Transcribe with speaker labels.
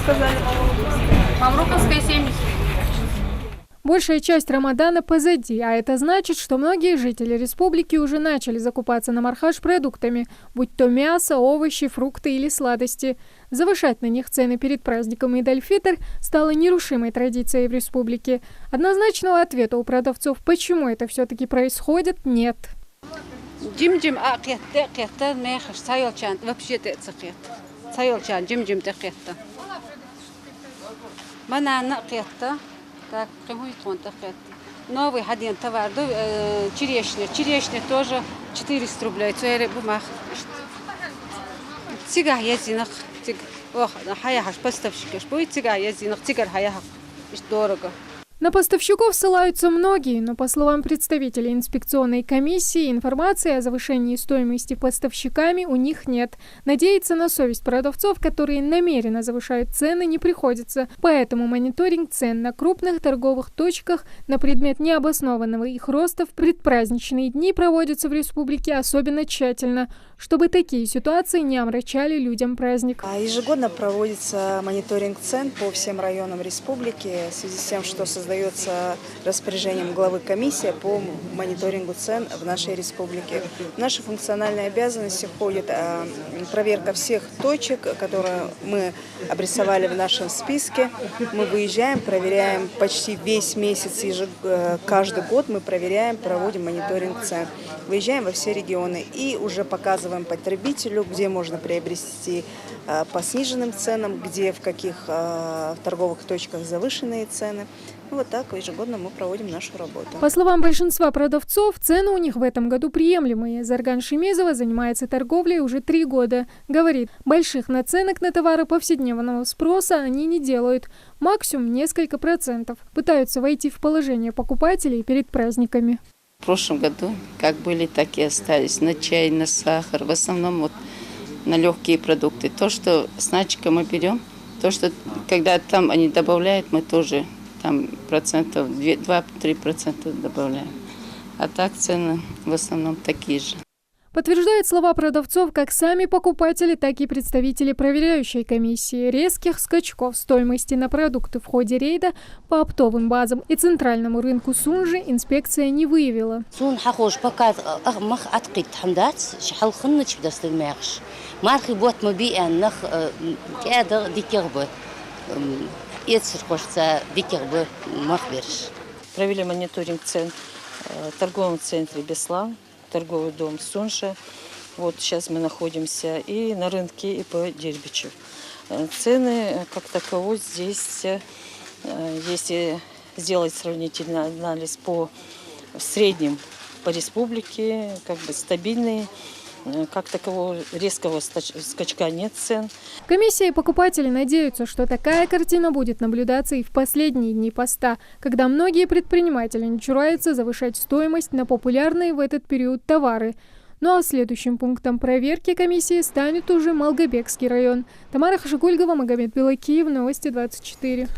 Speaker 1: сказали?
Speaker 2: Мамруковская 70.
Speaker 3: Большая часть Рамадана позади, а это значит, что многие жители республики уже начали закупаться на Мархаш продуктами, будь то мясо, овощи, фрукты или сладости. Завышать на них цены перед праздником Идаль-Фитр стало нерушимой традицией в республике. Однозначного ответа у продавцов, почему это все-таки происходит, нет.
Speaker 2: Джим-джим, кехта, мехаш, сайолчан, вообще ты цехет. Сайолчан, джим-джим, кехта. Банана, кехта. Так, новый один товар, черешня тоже 400 рублей, цуэре бумаг. Цигар язинах, хаяхаш поставщик, будет цигар язинах, цигар хаяхах, дорого.
Speaker 3: На поставщиков ссылаются многие, но, по словам представителей инспекционной комиссии, информации о завышении стоимости поставщиками у них нет. Надеяться на совесть продавцов, которые намеренно завышают цены, не приходится. Поэтому мониторинг цен на крупных торговых точках на предмет необоснованного их роста в предпраздничные дни проводится в республике особенно тщательно, чтобы такие ситуации не омрачали людям праздник.
Speaker 1: Ежегодно проводится мониторинг цен по всем районам республики в связи с тем, что создается распоряжением главы комиссии по мониторингу цен в нашей республике. В наши функциональные обязанности входит проверка всех точек, которые мы обрисовали в нашем списке. Мы выезжаем, проверяем почти весь месяц, каждый год мы проверяем, проводим мониторинг цен. Выезжаем во все регионы и уже показываем потребителю, где можно приобрести по сниженным ценам, где в каких торговых точках завышенные цены. Вот так ежегодно мы проводим нашу работу.
Speaker 3: По словам большинства продавцов, цены у них в этом году приемлемые. Зарган Шемизова занимается торговлей уже 3 года. Говорит, больших наценок на товары повседневного спроса они не делают. Максимум несколько процентов. Пытаются войти в положение покупателей перед праздниками.
Speaker 4: В прошлом году как были, так и остались. На чай, на сахар, в основном вот на легкие продукты. То, что с начинкой мы берем, то, что когда там они добавляют, мы тоже там 2-3% добавляем. А так цены в основном такие же.
Speaker 3: Подтверждают слова продавцов как сами покупатели, так и представители проверяющей комиссии. Резких скачков стоимости на продукты в ходе рейда по оптовым базам и центральному рынку Сунжи инспекция не выявила.
Speaker 5: Провели мониторинг цен в торговом центре Беслан, торговый дом Сунжа. Вот сейчас мы находимся и на рынке, и по Дербичу. Цены как таковой здесь, если сделать сравнительный анализ в среднем по республике, как бы стабильные. Как такового резкого скачка нет цен.
Speaker 3: Комиссия и покупатели надеются, что такая картина будет наблюдаться и в последние дни поста, когда многие предприниматели не чураются завышать стоимость на популярные в этот период товары. Ну а следующим пунктом проверки комиссии станет уже Малгобекский район. Тамара Хашигульгова, Магомед Белакиев, Новости 24.